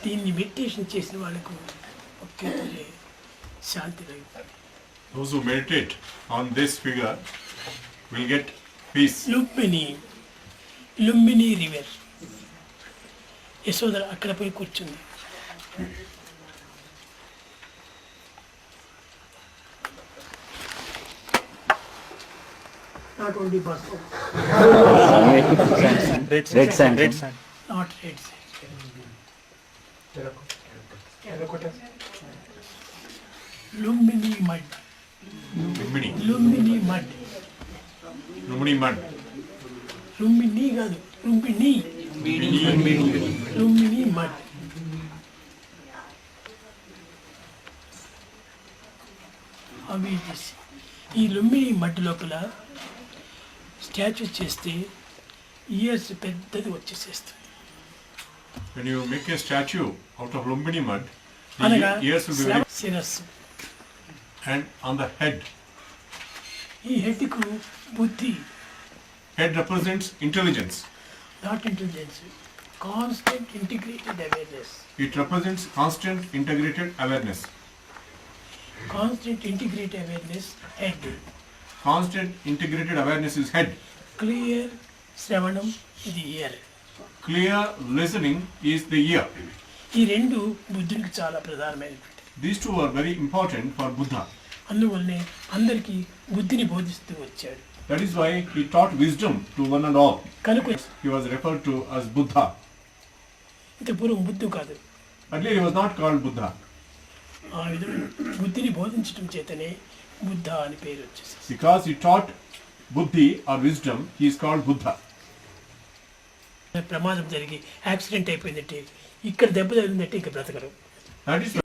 దీన్ని మెడిటేషన్ చేసిన వాళ్ళకు ఒకే శాంతి కలుగుతుంది. Those who meditate on this figure will get peace. Lumbini river. Yashoda అక్కడ పోయి కూర్చుంది. Not only Basra. Red sand. Not red sand. Lumbini mud. Lumbini mud. Lumbini mud. Lumbini కాదు, Lumbini. Lumbini mud. అవి ఈ లుంబిని మడ్ లోపల స్టాచ్యూ చేస్తే ఇయర్స్ పెద్దది వచ్చేసేస్తుంది. When you make a statue out of Lumbini mud, అనగా the ears will be very, శిరస్సు. and on the head. ఈ హెడ్కు బుద్ధి. Head represents intelligence. Not intelligence, constant integrated awareness. It represents constant integrated awareness. Constant integrated awareness head. Constant integrated awareness is head. Clear శ్రవణం ఇది year. Clear listening is the ear. ఈ రెండు బుద్ధునికి చాలా ప్రధానమైనటువంటి. These two are very important for Buddha. అందువల్లనే అందరికీ బుద్ధిని బోధిస్తూ వచ్చాడు. That is why he taught wisdom to one and all. కనుక He was referred to as Buddha. ఇంత పూర్వం బుద్ధు కాదు. Earlier he was not called Buddha. ఆ విధంగా బుద్ధిని బోధించడం చేతనే బుద్ధ అని పేరు వచ్చేసింది. Because he taught buddhi or wisdom, he is called Buddha. ప్రమాదం జరిగి యాక్సిడెంట్ అయిపోయిందంటే, ఇక్కడ దెబ్బ తగిలిందంటే ఇక బ్రతకరు. That is